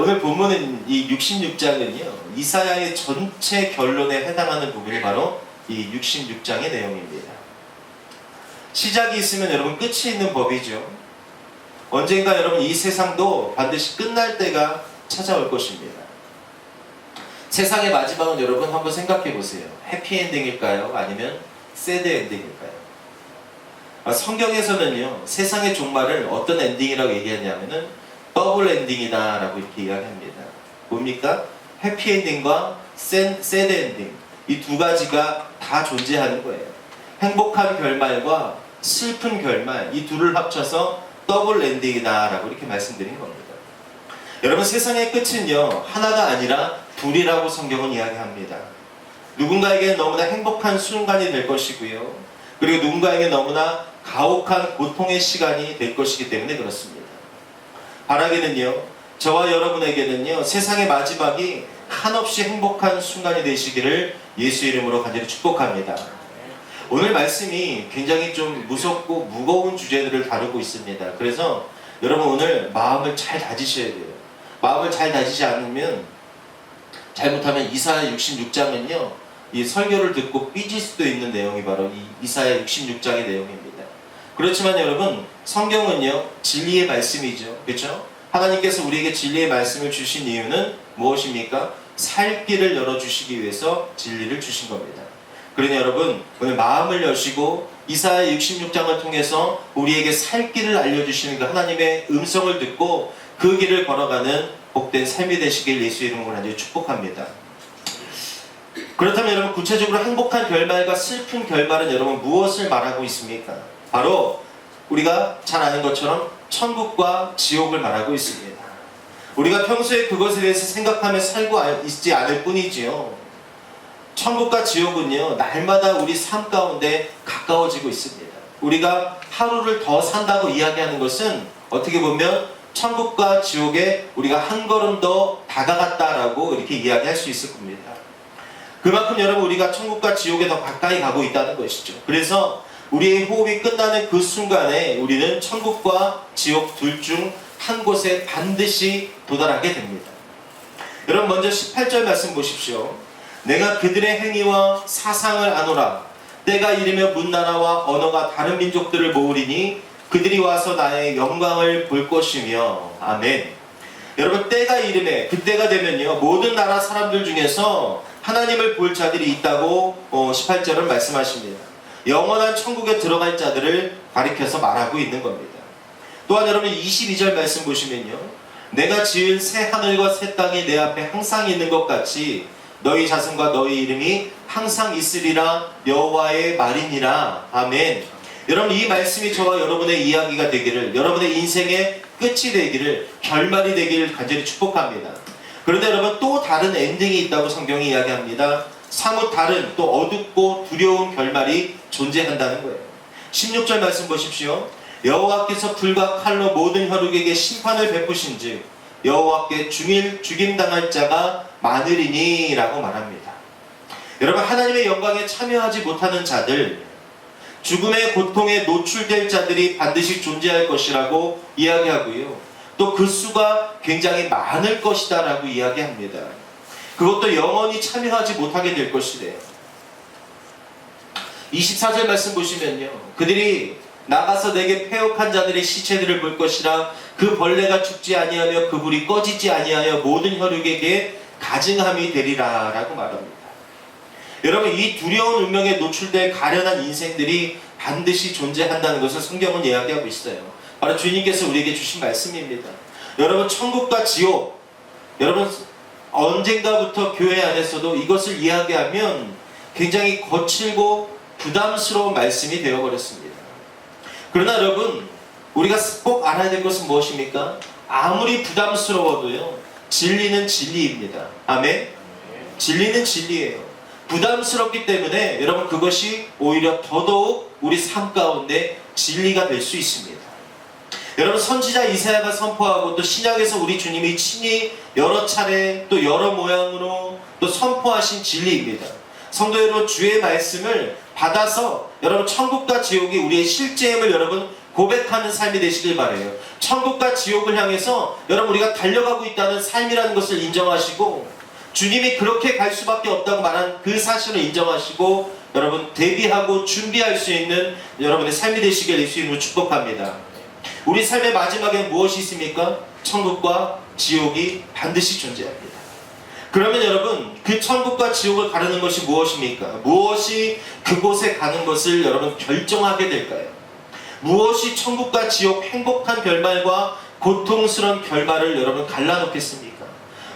오늘 본문은 이 66장은요, 이사야의 전체 결론에 해당하는 부분이 바로 이 66장의 내용입니다. 시작이 있으면 여러분 끝이 있는 법이죠. 언젠가 여러분 이 세상도 반드시 끝날 때가 찾아올 것입니다. 세상의 마지막은 여러분 한번 생각해 보세요. 해피엔딩일까요? 아니면 새드엔딩일까요? 성경에서는요, 세상의 종말을 어떤 엔딩이라고 얘기하냐면은 더블 엔딩이다 라고 이렇게 이야기합니다. 뭡니까? 해피엔딩과 새드엔딩, 이 두 가지가 다 존재하는 거예요. 행복한 결말과 슬픈 결말, 이 둘을 합쳐서 더블 엔딩이다 라고 이렇게 말씀드린 겁니다. 여러분, 세상의 끝은요, 하나가 아니라 둘이라고 성경은 이야기합니다. 누군가에게 너무나 행복한 순간이 될 것이고요, 그리고 누군가에게 너무나 가혹한 고통의 시간이 될 것이기 때문에 그렇습니다. 바라기는요, 저와 여러분에게는요, 세상의 마지막이 한없이 행복한 순간이 되시기를 예수 이름으로 간절히 축복합니다. 오늘 말씀이 굉장히 좀 무섭고 무거운 주제들을 다루고 있습니다. 그래서 여러분 오늘 마음을 잘 다지셔야 돼요. 마음을 잘 다지지 않으면, 잘못하면 이사야 66장은요, 이 설교를 듣고 삐질 수도 있는 내용이 바로 이 이사야 66장의 내용입니다. 그렇지만 여러분, 성경은요, 진리의 말씀이죠. 그렇죠? 하나님께서 우리에게 진리의 말씀을 주신 이유는 무엇입니까? 살 길을 열어주시기 위해서 진리를 주신 겁니다. 그러니 여러분, 오늘 마음을 여시고 이사야 66장을 통해서 우리에게 살 길을 알려주시는 그 하나님의 음성을 듣고 그 길을 걸어가는 복된 삶이 되시길 예수 이름으로 간절히 축복합니다. 그렇다면 여러분, 구체적으로 행복한 결말과 슬픈 결말은 여러분 무엇을 말하고 있습니까? 바로 우리가 잘 아는 것처럼 천국과 지옥을 말하고 있습니다. 우리가 평소에 그것에 대해서 생각하며 살고 있지 않을 뿐이지요, 천국과 지옥은요, 날마다 우리 삶 가운데 가까워지고 있습니다. 우리가 하루를 더 산다고 이야기하는 것은 어떻게 보면 천국과 지옥에 우리가 한 걸음 더 다가갔다라고 이렇게 이야기할 수 있을 겁니다. 그만큼 여러분, 우리가 천국과 지옥에 더 가까이 가고 있다는 것이죠. 그래서 우리의 호흡이 끝나는 그 순간에 우리는 천국과 지옥 둘 중 한 곳에 반드시 도달하게 됩니다. 여러분, 먼저 18절 말씀 보십시오. 내가 그들의 행위와 사상을 아노라. 때가 이르며 문나라와 언어가 다른 민족들을 모으리니 그들이 와서 나의 영광을 볼 것이며. 아멘. 여러분, 때가 이르매, 그때가 되면요, 모든 나라 사람들 중에서 하나님을 볼 자들이 있다고 18절은 말씀하십니다. 영원한 천국에 들어갈 자들을 가리켜서 말하고 있는 겁니다. 또한 여러분, 22절 말씀 보시면요, 내가 지은 새 하늘과 새 땅이 내 앞에 항상 있는 것 같이 너희 자손과 너희 이름이 항상 있으리라. 여호와의 말이니라. 아멘. 여러분, 이 말씀이 저와 여러분의 이야기가 되기를, 여러분의 인생의 끝이 되기를, 결말이 되기를 간절히 축복합니다. 그런데 여러분, 또 다른 엔딩이 있다고 성경이 이야기합니다. 사뭇 다른, 또 어둡고 두려운 결말이 존재한다는 거예요. 16절 말씀 보십시오. 여호와께서 불과 칼로 모든 혈육에게 심판을 베푸신즉 여호와께 죽임당할 자가 많으리니 라고 말합니다. 여러분, 하나님의 영광에 참여하지 못하는 자들, 죽음의 고통에 노출될 자들이 반드시 존재할 것이라고 이야기하고요, 또 그 수가 굉장히 많을 것이다 라고 이야기합니다. 그것도 영원히 참여하지 못하게 될 것이래요. 24절 말씀 보시면요, 그들이 나가서 내게 패역한 자들의 시체들을 볼 것이라. 그 벌레가 죽지 아니하며 그 불이 꺼지지 아니하여 모든 혈육에게 가증함이 되리라 라고 말합니다. 여러분, 이 두려운 운명에 노출될 가련한 인생들이 반드시 존재한다는 것을 성경은 이야기하고 있어요. 바로 주님께서 우리에게 주신 말씀입니다. 여러분, 천국과 지옥, 여러분 언젠가부터 교회 안에서도 이것을 이야기하면 굉장히 거칠고 부담스러운 말씀이 되어버렸습니다. 그러나 여러분, 우리가 꼭 알아야 될 것은 무엇입니까? 아무리 부담스러워도요, 진리는 진리입니다. 아멘? 진리는 진리예요. 부담스럽기 때문에 여러분, 그것이 오히려 더더욱 우리 삶 가운데 진리가 될 수 있습니다. 여러분, 선지자 이사야가 선포하고 또 신약에서 우리 주님이 친히 여러 차례 또 여러 모양으로 또 선포하신 진리입니다. 성도 여러분, 주의 말씀을 받아서 여러분, 천국과 지옥이 우리의 실제임을 여러분 고백하는 삶이 되시길 바라요. 천국과 지옥을 향해서 여러분 우리가 달려가고 있다는 삶이라는 것을 인정하시고 주님이 그렇게 갈 수밖에 없다고 말한 그 사실을 인정하시고 여러분 대비하고 준비할 수 있는 여러분의 삶이 되시길 예수님으로 축복합니다. 우리 삶의 마지막에 무엇이 있습니까? 천국과 지옥이 반드시 존재합니다. 그러면 여러분 그 천국과 지옥을 가르는 것이 무엇입니까? 무엇이 그곳에 가는 것을 여러분 결정하게 될까요? 무엇이 천국과 지옥 행복한 결말과 고통스러운 결말을 여러분 갈라놓겠습니까?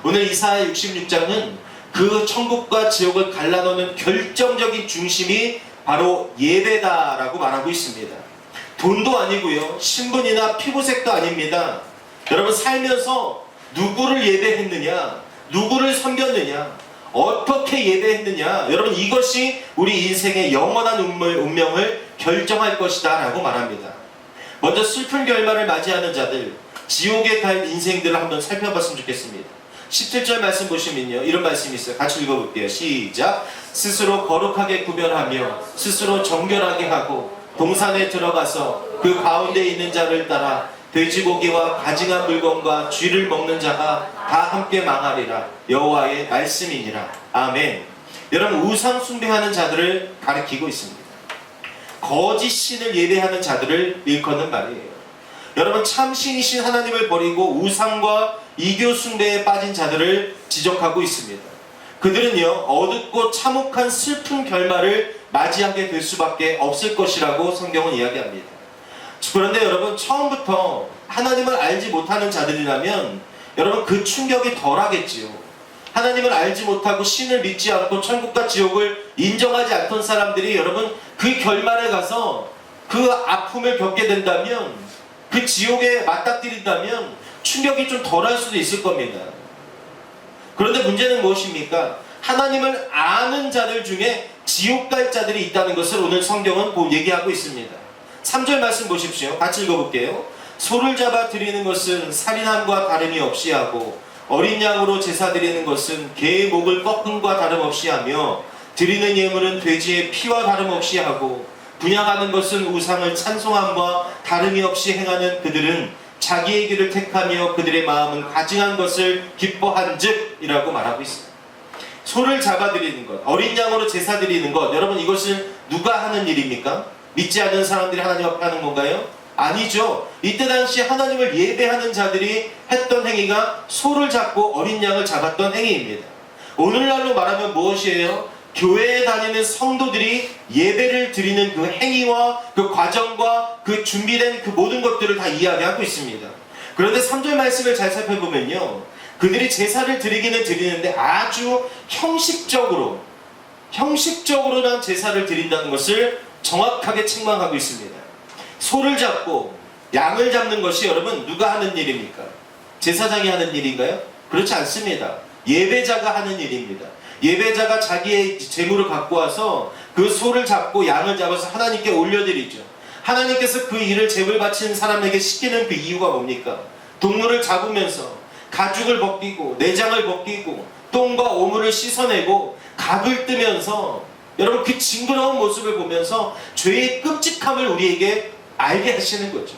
오늘 이사야 66장은 그 천국과 지옥을 갈라놓는 결정적인 중심이 바로 예배다라고 말하고 있습니다. 돈도 아니고요, 신분이나 피부색도 아닙니다. 여러분 살면서 누구를 예배했느냐, 누구를 섬겼느냐, 어떻게 예배했느냐, 여러분 이것이 우리 인생의 영원한 운명을 결정할 것이다 라고 말합니다. 먼저 슬픈 결말을 맞이하는 자들, 지옥에 갈 인생들을 한번 살펴봤으면 좋겠습니다. 17절 말씀 보시면요, 이런 말씀이 있어요. 같이 읽어볼게요. 시작. 스스로 거룩하게 구별하며 스스로 정결하게 하고 동산에 들어가서 그 가운데 있는 자를 따라 돼지고기와 가증한 물건과 쥐를 먹는 자가 다 함께 망하리라. 여호와의 말씀이니라. 아멘. 여러분 우상 숭배하는 자들을 가리키고 있습니다. 거짓 신을 예배하는 자들을 일컫는 말이에요. 여러분 참신이신 하나님을 버리고 우상과 이교 숭배에 빠진 자들을 지적하고 있습니다. 그들은요 어둡고 참혹한 슬픈 결말을 맞이하게 될 수밖에 없을 것이라고 성경은 이야기합니다. 그런데 여러분 처음부터 하나님을 알지 못하는 자들이라면 여러분 그 충격이 덜하겠지요. 하나님을 알지 못하고 신을 믿지 않고 천국과 지옥을 인정하지 않던 사람들이 여러분 그 결말에 가서 그 아픔을 겪게 된다면, 그 지옥에 맞닥뜨린다면 충격이 좀 덜할 수도 있을 겁니다. 그런데 문제는 무엇입니까? 하나님을 아는 자들 중에 지옥 갈 자들이 있다는 것을 오늘 성경은 얘기하고 있습니다. 3절 말씀 보십시오. 같이 읽어볼게요. 소를 잡아 드리는 것은 살인함과 다름이 없이 하고 어린 양으로 제사 드리는 것은 개의 목을 꺾음과 다름없이 하며 드리는 예물은 돼지의 피와 다름없이 하고 분향하는 것은 우상을 찬송함과 다름이 없이 행하는 그들은 자기의 길을 택하며 그들의 마음은 가증한 것을 기뻐한즉 이라고 말하고 있습니다. 소를 잡아드리는 것, 어린 양으로 제사 드리는 것, 여러분 이것을 누가 하는 일입니까? 믿지 않는 사람들이 하나님 앞에 하는 건가요? 아니죠. 이때 당시 하나님을 예배하는 자들이 했던 행위가 소를 잡고 어린 양을 잡았던 행위입니다. 오늘날로 말하면 무엇이에요? 교회에 다니는 성도들이 예배를 드리는 그 행위와 그 과정과 그 준비된 그 모든 것들을 다 이야기하고 있습니다. 그런데 3절 말씀을 잘 살펴보면요, 그들이 제사를 드리기는 드리는데 아주 형식적으로만 제사를 드린다는 것을 정확하게 책망하고 있습니다. 소를 잡고 양을 잡는 것이 여러분 누가 하는 일입니까? 제사장이 하는 일인가요? 그렇지 않습니다. 예배자가 하는 일입니다. 예배자가 자기의 재물을 갖고 와서 그 소를 잡고 양을 잡아서 하나님께 올려드리죠. 하나님께서 그 일을 제물 바치는 사람에게 시키는 그 이유가 뭡니까? 동물을 잡으면서 가죽을 벗기고 내장을 벗기고 똥과 오물을 씻어내고 각을 뜨면서 여러분 그 징그러운 모습을 보면서 죄의 끔찍함을 우리에게 알게 하시는 거죠.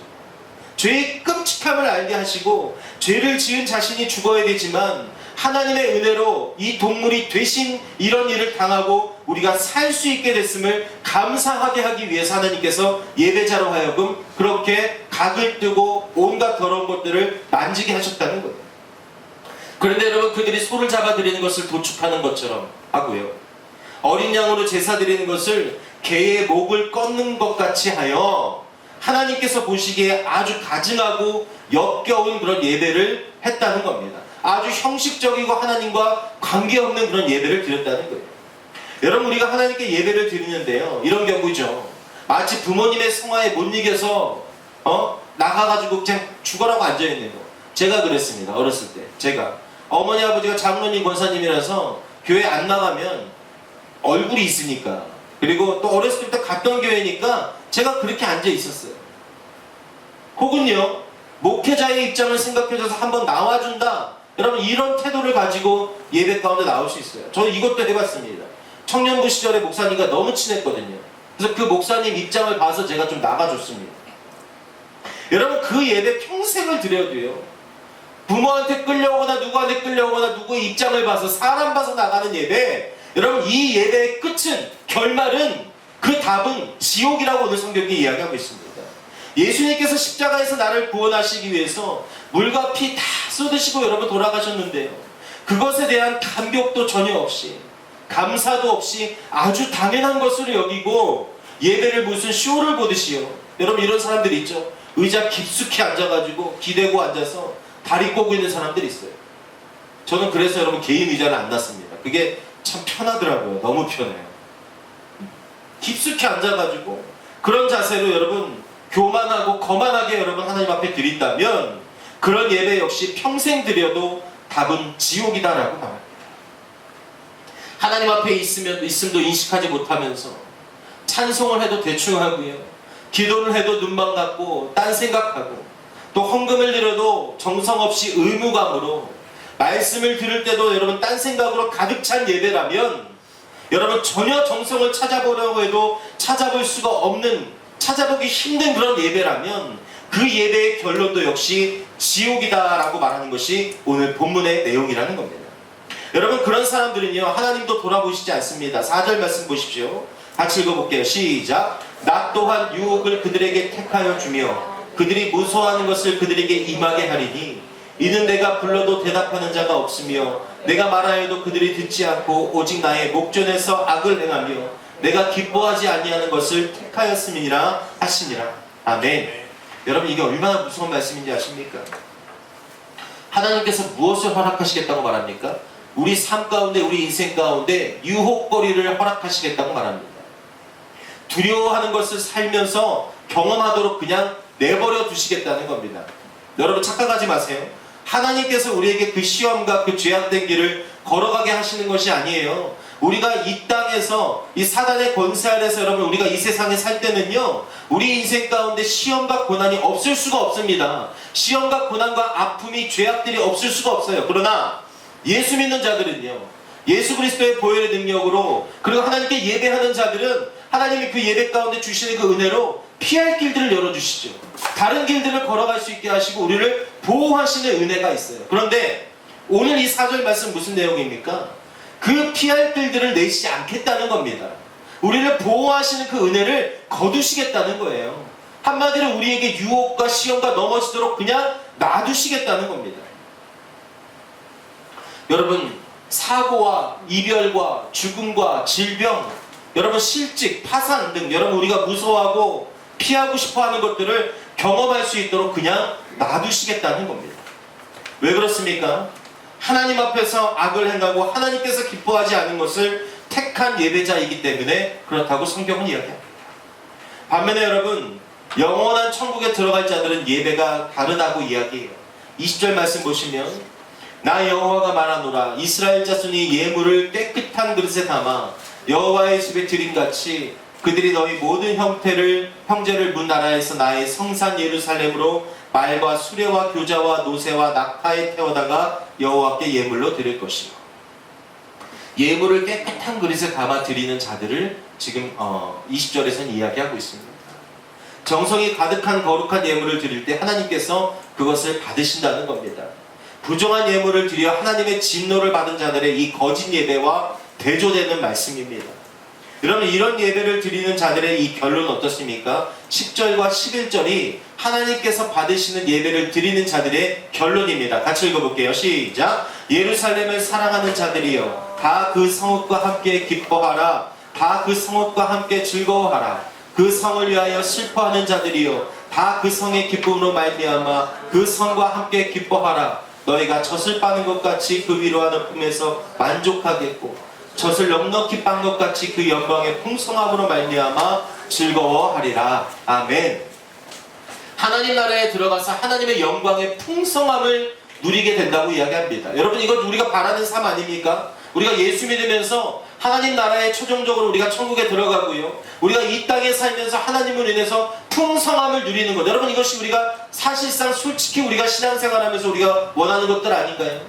죄의 끔찍함을 알게 하시고 죄를 지은 자신이 죽어야 되지만 하나님의 은혜로 이 동물이 대신 이런 일을 당하고 우리가 살 수 있게 됐음을 감사하게 하기 위해서 하나님께서 예배자로 하여금 그렇게 각을 뜨고 온갖 더러운 것들을 만지게 하셨다는 거예요. 그런데 여러분 그들이 소를 잡아드리는 것을 도축하는 것처럼 하고요, 어린 양으로 제사 드리는 것을 개의 목을 꺾는 것 같이 하여 하나님께서 보시기에 아주 가증하고 역겨운 그런 예배를 했다는 겁니다. 아주 형식적이고 하나님과 관계없는 그런 예배를 드렸다는 거예요. 여러분 우리가 하나님께 예배를 드리는데요, 이런 경우죠. 마치 부모님의 성화에 못 이겨서 나가가지고 그냥 죽어라고 앉아있는 거. 제가 그랬습니다. 어렸을 때 제가 어머니 아버지가 장로님 권사님이라서 교회 안 나가면 얼굴이 있으니까, 그리고 또 어렸을 때부터 갔던 교회니까 제가 그렇게 앉아 있었어요. 혹은요 목회자의 입장을 생각해줘서 한번 나와준다, 여러분 이런 태도를 가지고 예배 가운데 나올 수 있어요. 저는 이것도 해봤습니다. 청년부 시절에 목사님과 너무 친했거든요. 그래서 그 목사님 입장을 봐서 제가 좀 나가줬습니다. 여러분 그 예배 평생을 드려도요, 부모한테 끌려오거나 누구한테 끌려오거나 누구의 입장을 봐서 사람 봐서 나가는 예배, 여러분 이 예배의 끝은, 결말은, 그 답은 지옥이라고 오늘 성경이 이야기하고 있습니다. 예수님께서 십자가에서 나를 구원하시기 위해서 물과 피 다 쏟으시고 여러분 돌아가셨는데요, 그것에 대한 감격도 전혀 없이, 감사도 없이 아주 당연한 것으로 여기고 예배를 무슨 쇼를 보듯이요. 여러분 이런 사람들 있죠. 의자 깊숙이 앉아가지고 기대고 앉아서 다리 꼬고 있는 사람들이 있어요. 저는 그래서 여러분 개인 의자를 안 놨습니다. 그게 참 편하더라고요. 너무 편해요. 깊숙이 앉아가지고 그런 자세로 여러분 교만하고 거만하게 여러분 하나님 앞에 드린다면 그런 예배 역시 평생 드려도 답은 지옥이다라고 말합니다. 하나님 앞에 있음도 인식하지 못하면서 찬송을 해도 대충 하고요, 기도를 해도 눈만 감고 딴 생각하고, 또 헌금을 드려도 정성없이 의무감으로, 말씀을 들을 때도 여러분 딴 생각으로 가득 찬 예배라면, 여러분 전혀 정성을 찾아보려고 해도 찾아볼 수가 없는, 찾아보기 힘든 그런 예배라면 그 예배의 결론도 역시 지옥이다라고 말하는 것이 오늘 본문의 내용이라는 겁니다. 여러분 그런 사람들은요, 하나님도 돌아보시지 않습니다. 4절 말씀 보십시오. 같이 읽어볼게요. 시작. 나 또한 유혹을 그들에게 택하여 주며 그들이 무서워하는 것을 그들에게 임하게 하리니 이는 내가 불러도 대답하는 자가 없으며 내가 말하여도 그들이 듣지 않고 오직 나의 목전에서 악을 행하며 내가 기뻐하지 아니하는 것을 택하였음이니라 하시니라. 아멘. 여러분 이게 얼마나 무서운 말씀인지 아십니까? 하나님께서 무엇을 허락하시겠다고 말합니까? 우리 삶 가운데, 우리 인생 가운데 유혹거리를 허락하시겠다고 말합니다. 두려워하는 것을 살면서 경험하도록 그냥 내버려 두시겠다는 겁니다. 여러분 착각하지 마세요. 하나님께서 우리에게 그 시험과 그 죄악된 길을 걸어가게 하시는 것이 아니에요. 우리가 이 땅에서 이 사단의 권세 아래서 여러분 우리가 이 세상에 살 때는요, 우리 인생 가운데 시험과 고난이 없을 수가 없습니다. 시험과 고난과 아픔이, 죄악들이 없을 수가 없어요. 그러나 예수 믿는 자들은요, 예수 그리스도의 보혈의 능력으로, 그리고 하나님께 예배하는 자들은 하나님이 그 예배 가운데 주시는 그 은혜로 피할 길들을 열어주시죠. 다른 길들을 걸어갈 수 있게 하시고 우리를 보호하시는 은혜가 있어요. 그런데 오늘 이 4절 말씀 무슨 내용입니까? 그 피할 길들을 내시지 않겠다는 겁니다. 우리를 보호하시는 그 은혜를 거두시겠다는 거예요. 한마디로 우리에게 유혹과 시험과 넘어지도록 그냥 놔두시겠다는 겁니다. 여러분 사고와 이별과 죽음과 질병, 여러분 실직, 파산 등 여러분 우리가 무서워하고 피하고 싶어하는 것들을 경험할 수 있도록 그냥 놔두시겠다는 겁니다. 왜 그렇습니까? 하나님 앞에서 악을 행하고 하나님께서 기뻐하지 않은 것을 택한 예배자이기 때문에 그렇다고 성경은 이야기합니다. 반면에 여러분 영원한 천국에 들어갈 자들은 예배가 다르다고 이야기해요. 20절 말씀 보시면 나 여호와가 말하노라 이스라엘 자손이 예물을 깨끗한 그릇에 담아 여호와의 집에 드림같이 그들이 너희 모든 형제를 문 나라에서 나의 성산 예루살렘으로 말과 수레와 교자와 노새와 낙타에 태워다가 여호와께 예물로 드릴 것이요. 예물을 깨끗한 그릇에 담아 드리는 자들을 지금 20절에서는 이야기하고 있습니다. 정성이 가득한 거룩한 예물을 드릴 때 하나님께서 그것을 받으신다는 겁니다. 부정한 예물을 드려 하나님의 진노를 받은 자들의 이 거짓 예배와 대조되는 말씀입니다. 여러분 이런 예배를 드리는 자들의 이 결론은 어떻습니까? 10절과 11절이 하나님께서 받으시는 예배를 드리는 자들의 결론입니다. 같이 읽어볼게요. 시작. 예루살렘을 사랑하는 자들이여 다 그 성읍과 함께 기뻐하라. 다 그 성읍과 함께 즐거워하라. 그 성을 위하여 슬퍼하는 자들이여 다 그 성의 기쁨으로 말미암아 그 성과 함께 기뻐하라. 너희가 젖을 빠는 것 같이 그 위로하는 품에서 만족하겠고 젖을 넉넉히 빤 것 같이 그 영광의 풍성함으로 말미암아 즐거워하리라. 아멘. 하나님 나라에 들어가서 하나님의 영광의 풍성함을 누리게 된다고 이야기합니다. 여러분 이건 우리가 바라는 삶 아닙니까? 우리가 예수 믿으면서 하나님 나라에 최종적으로 우리가 천국에 들어가고요, 우리가 이 땅에 살면서 하나님을 인해서 풍성함을 누리는 것, 여러분 이것이 우리가 사실상 솔직히 우리가 신앙생활하면서 우리가 원하는 것들 아닌가요?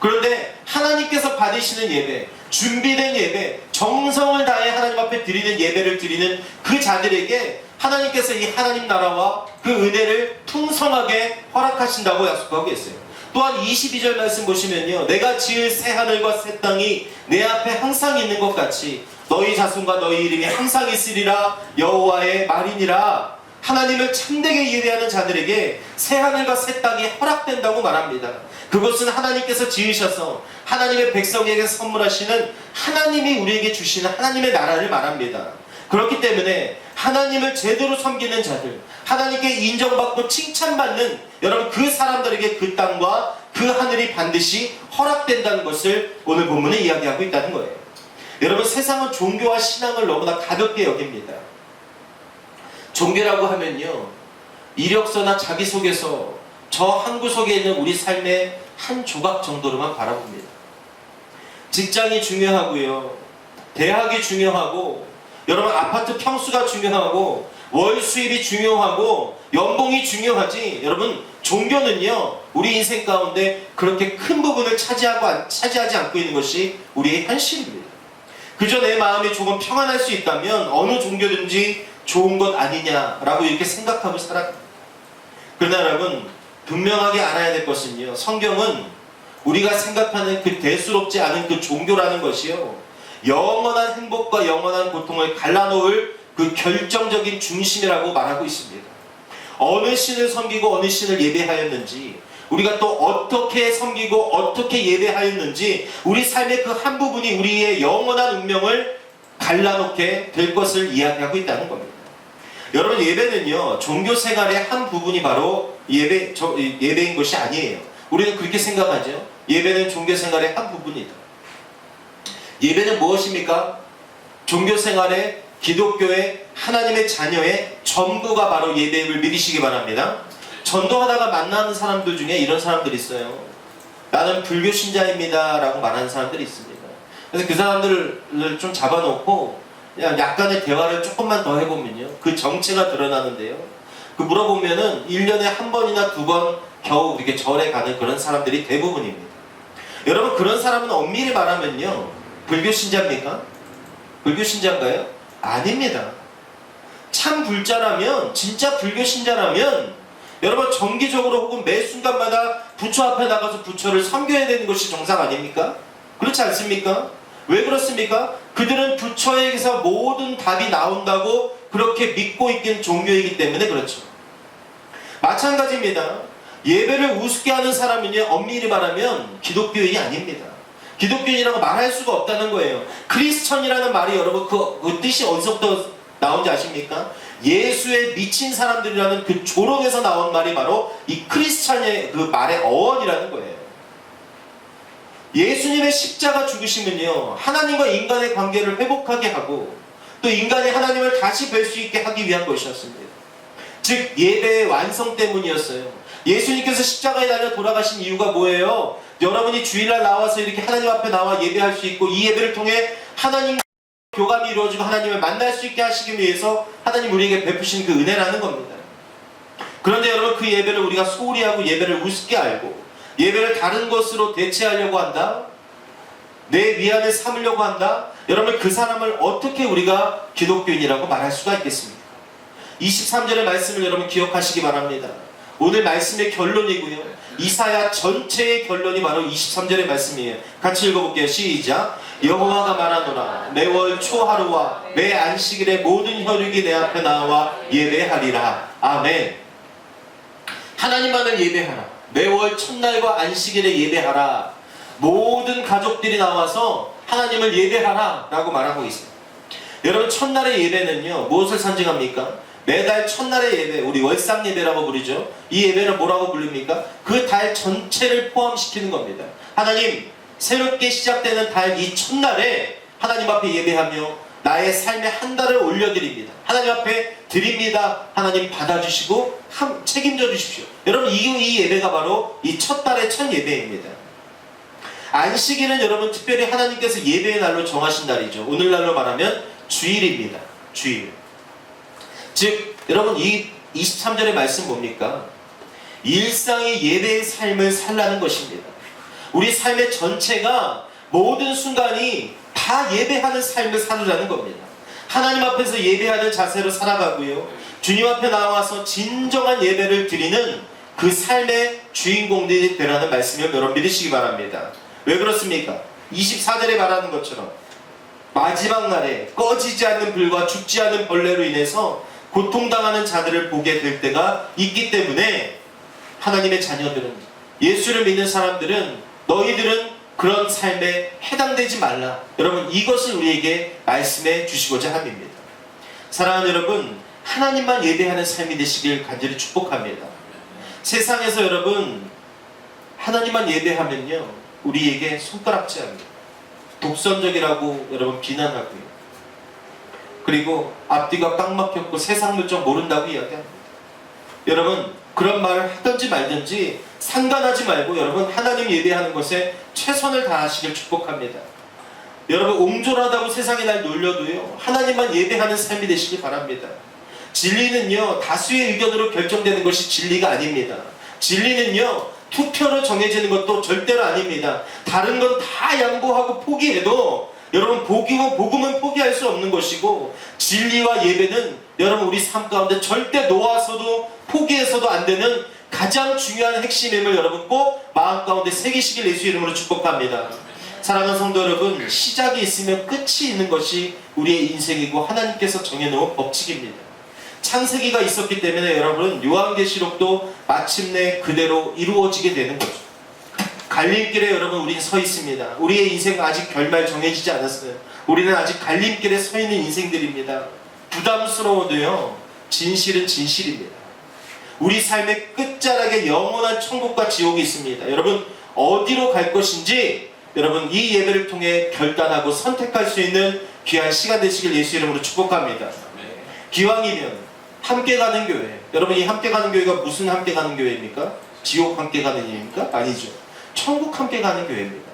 그런데 하나님께서 받으시는 예배, 준비된 예배, 정성을 다해 하나님 앞에 드리는 예배를 드리는 그 자들에게 하나님께서 이 하나님 나라와 그 은혜를 풍성하게 허락하신다고 약속하고 있어요. 또한 22절 말씀 보시면요, 내가 지을 새 하늘과 새 땅이 내 앞에 항상 있는 것 같이 너희 자손과 너희 이름이 항상 있으리라 여호와의 말이니라. 하나님을 참되게 예배하는 자들에게 새 하늘과 새 땅이 허락된다고 말합니다. 그것은 하나님께서 지으셔서 하나님의 백성에게 선물하시는, 하나님이 우리에게 주시는 하나님의 나라를 말합니다. 그렇기 때문에 하나님을 제대로 섬기는 자들, 하나님께 인정받고 칭찬받는 여러분, 그 사람들에게 그 땅과 그 하늘이 반드시 허락된다는 것을 오늘 본문에 이야기하고 있다는 거예요. 여러분, 세상은 종교와 신앙을 너무나 가볍게 여깁니다. 종교라고 하면요, 이력서나 자기소개서, 저 한 구석에 있는 우리 삶의 한 조각 정도로만 바라봅니다. 직장이 중요하고요, 대학이 중요하고, 여러분 아파트 평수가 중요하고, 월 수입이 중요하고, 연봉이 중요하지, 여러분 종교는요 우리 인생 가운데 그렇게 큰 부분을 차지하지 않고 있는 것이 우리의 현실입니다. 그저 내 마음이 조금 평안할 수 있다면 어느 종교든지 좋은 것 아니냐라고 이렇게 생각하고 살아갑니다. 그러나 여러분, 분명하게 알아야 될 것은요, 성경은 우리가 생각하는 그 대수롭지 않은 그 종교라는 것이요, 영원한 행복과 영원한 고통을 갈라놓을 그 결정적인 중심이라고 말하고 있습니다. 어느 신을 섬기고 어느 신을 예배하였는지, 우리가 또 어떻게 섬기고 어떻게 예배하였는지, 우리 삶의 그 한 부분이 우리의 영원한 운명을 갈라놓게 될 것을 이야기하고 있다는 겁니다. 여러분, 예배는요 종교 생활의 한 부분이 바로 예배인 것이 아니에요. 우리는 그렇게 생각하죠. 예배는 종교 생활의 한 부분이다. 예배는 무엇입니까? 종교 생활의, 기독교의, 하나님의 자녀의 전부가 바로 예배임을 믿으시기 바랍니다. 전도하다가 만나는 사람들 중에 이런 사람들이 있어요. 나는 불교 신자입니다 라고 말하는 사람들이 있습니다. 그래서 그 사람들을 좀 잡아놓고 그냥 약간의 대화를 조금만 더 해보면요, 그 정체가 드러나는데요, 그 물어보면은 1년에 한 번이나 두 번 겨우 이렇게 절에 가는 그런 사람들이 대부분입니다. 여러분, 그런 사람은 엄밀히 말하면요 불교 신자입니까? 불교 신자인가요? 아닙니다. 참 불자라면, 진짜 불교 신자라면 여러분, 정기적으로 혹은 매 순간마다 부처 앞에 나가서 부처를 섬겨야 되는 것이 정상 아닙니까? 그렇지 않습니까? 왜 그렇습니까? 그들은 부처에게서 모든 답이 나온다고 그렇게 믿고 있긴 종교이기 때문에 그렇죠. 마찬가지입니다. 예배를 우습게 하는 사람은요, 엄밀히 말하면 기독교인이 아닙니다. 기독교인이라고 말할 수가 없다는 거예요. 크리스천이라는 말이 여러분 그 뜻이 어디서부터 나온지 아십니까? 예수에 미친 사람들이라는 그 조롱에서 나온 말이 바로 이 크리스천의 그 말의 어원이라는 거예요. 예수님의 십자가 죽으심은요, 하나님과 인간의 관계를 회복하게 하고 또 인간이 하나님을 다시 뵐 수 있게 하기 위한 것이었습니다. 즉 예배의 완성 때문이었어요. 예수님께서 십자가에 달려 돌아가신 이유가 뭐예요? 여러분이 주일날 나와서 이렇게 하나님 앞에 나와 예배할 수 있고, 이 예배를 통해 하나님과 교감이 이루어지고 하나님을 만날 수 있게 하시기 위해서 하나님 우리에게 베푸신 그 은혜라는 겁니다. 그런데 여러분, 그 예배를 우리가 소홀히 하고 예배를 우습게 알고 예배를 다른 것으로 대체하려고 한다, 내 위안을 삼으려고 한다, 여러분 그 사람을 어떻게 우리가 기독교인이라고 말할 수가 있겠습니까? 23절의 말씀을 여러분 기억하시기 바랍니다. 오늘 말씀의 결론이고요, 이사야 전체의 결론이 바로 23절의 말씀이에요. 같이 읽어볼게요. 시작. 여호와가 말하노라, 매월 초하루와 매 안식일에 모든 혈육이 내 앞에 나와 예배하리라. 아멘. 하나님만을 예배하라. 매월 첫날과 안식일에 예배하라. 모든 가족들이 나와서 하나님을 예배하라 라고 말하고 있어요. 여러분, 첫날의 예배는요 무엇을 상징합니까? 매달 첫날의 예배, 우리 월상 예배라고 부르죠. 이 예배는 뭐라고 부릅니까? 그 달 전체를 포함시키는 겁니다. 하나님, 새롭게 시작되는 달 이 첫날에 하나님 앞에 예배하며 나의 삶의 한 달을 올려드립니다. 하나님 앞에 드립니다. 하나님 받아주시고 책임져 주십시오. 여러분, 이 예배가 바로 이 첫 달의 첫 예배입니다. 안식일은 여러분 특별히 하나님께서 예배의 날로 정하신 날이죠. 오늘날로 말하면 주일입니다. 주일. 즉 여러분, 이 23절의 말씀 뭡니까? 일상의 예배의 삶을 살라는 것입니다. 우리 삶의 전체가, 모든 순간이 다 예배하는 삶을 살으라는 겁니다. 하나님 앞에서 예배하는 자세로 살아가고요, 주님 앞에 나와서 진정한 예배를 드리는 그 삶의 주인공들이 되라는 말씀을 여러분 믿으시기 바랍니다. 왜 그렇습니까? 24절에 말하는 것처럼 마지막 날에 꺼지지 않는 불과 죽지 않는 벌레로 인해서 고통당하는 자들을 보게 될 때가 있기 때문에 하나님의 자녀들은, 예수를 믿는 사람들은, 너희들은 그런 삶에 해당되지 말라. 여러분, 이것을 우리에게 말씀해 주시고자 합니다. 사랑하는 여러분, 하나님만 예배하는 삶이 되시길 간절히 축복합니다. 세상에서 여러분 하나님만 예배하면요, 우리에게 손가락질합니다. 독선적이라고 여러분 비난하고요. 그리고 앞뒤가 꽉 막혔고 세상 물정 모른다고 이야기합니다. 여러분, 그런 말을 하든지 말든지 상관하지 말고 여러분 하나님 예배하는 것에 최선을 다하시길 축복합니다. 여러분, 옹졸하다고 세상이 날 놀려도요, 하나님만 예배하는 삶이 되시길 바랍니다. 진리는요, 다수의 의견으로 결정되는 것이 진리가 아닙니다. 진리는요, 투표로 정해지는 것도 절대로 아닙니다. 다른 건 다 양보하고 포기해도 여러분 복음은 포기할 수 없는 것이고, 진리와 예배는 여러분 우리 삶 가운데 절대 놓아서도 포기해서도 안 되는 가장 중요한 핵심임을 여러분 꼭 마음 가운데 새기시길 예수 이름으로 축복합니다. 사랑하는 성도 여러분, 시작이 있으면 끝이 있는 것이 우리의 인생이고 하나님께서 정해놓은 법칙입니다. 창세기가 있었기 때문에 여러분 요한계시록도 마침내 그대로 이루어지게 되는 거죠. 갈림길에 여러분 우리는 서 있습니다. 우리의 인생은 아직 결말 정해지지 않았어요. 우리는 아직 갈림길에 서 있는 인생들입니다. 부담스러워도요, 진실은 진실입니다. 우리 삶의 끝자락에 영원한 천국과 지옥이 있습니다. 여러분, 어디로 갈 것인지 여러분 이 예배를 통해 결단하고 선택할 수 있는 귀한 시간 되시길 예수 이름으로 축복합니다. 기왕이면 함께 가는 교회, 여러분 이 함께 가는 교회가 무슨 함께 가는 교회입니까? 지옥 함께 가는 일입니까? 아니죠. 천국 함께 가는 교회입니다.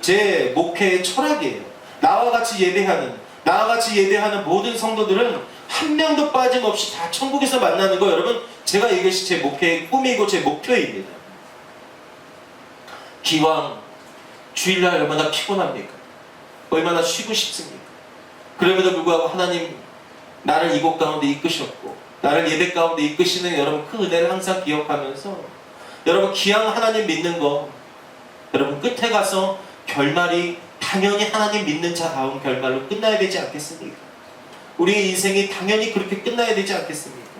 제 목회의 철학이에요. 나와 같이 예배하는 모든 성도들은 한 명도 빠짐없이 다 천국에서 만나는 거, 여러분 제가 이것이 제 목회의 꿈이고 제 목표입니다. 기왕 주일날 얼마나 피곤합니까? 얼마나 쉬고 싶습니까? 그럼에도 불구하고 하나님 나를 이곳 가운데 이끄셨고 나를 예배 가운데 이끄시는 여러분 그 은혜를 항상 기억하면서 여러분 기왕 하나님 믿는 거, 여러분 끝에 가서 결말이 당연히 하나님 믿는 자다운 결말로 끝나야 되지 않겠습니까? 우리의 인생이 당연히 그렇게 끝나야 되지 않겠습니까?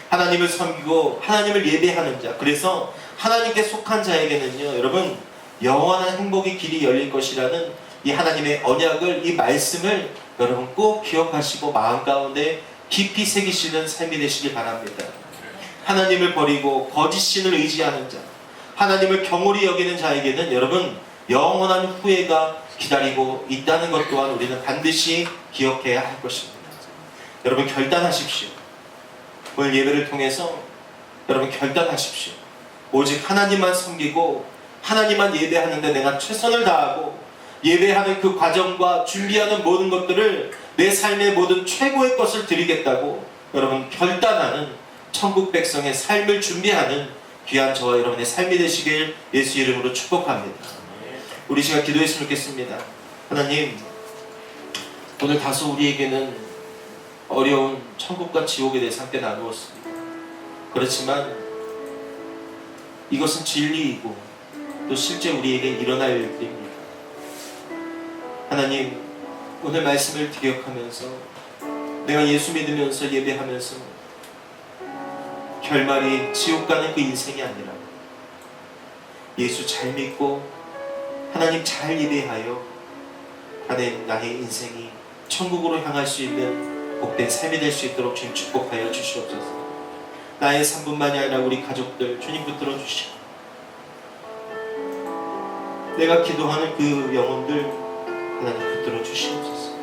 하나님을 섬기고 하나님을 예배하는 자, 그래서 하나님께 속한 자에게는요 여러분 영원한 행복의 길이 열릴 것이라는 이 하나님의 언약을, 이 말씀을 여러분 꼭 기억하시고 마음 가운데 깊이 새기시는 삶이 되시길 바랍니다. 하나님을 버리고 거짓 신을 의지하는 자, 하나님을 경홀히 여기는 자에게는 여러분 영원한 후회가 기다리고 있다는 것 또한 우리는 반드시 기억해야 할 것입니다. 여러분 결단하십시오. 오늘 예배를 통해서 여러분 결단하십시오. 오직 하나님만 섬기고 하나님만 예배하는데 내가 최선을 다하고 예배하는 그 과정과 준비하는 모든 것들을 내 삶의 모든 최고의 것을 드리겠다고 여러분 결단하는 천국 백성의 삶을 준비하는 귀한 저와 여러분의 삶이 되시길 예수 이름으로 축복합니다. 우리 시간 기도했으면 좋겠습니다. 하나님, 오늘 다소 우리에게는 어려운 천국과 지옥에 대해서 함께 나누었습니다. 그렇지만 이것은 진리이고 또 실제 우리에게 일어날 일들입니다. 하나님, 오늘 말씀을 기억하면서 내가 예수 믿으면서 예배하면서 결말이 지옥 가는 그 인생이 아니라 예수 잘 믿고 하나님 잘 예배하여 하나님 나의 인생이 천국으로 향할 수 있는 복된 삶이 될 수 있도록 주님 축복하여 주시옵소서. 나의 삶뿐만이 아니라 우리 가족들 주님 붙들어 주시고 내가 기도하는 그 영혼들 하나님 붙들어 주시옵소서.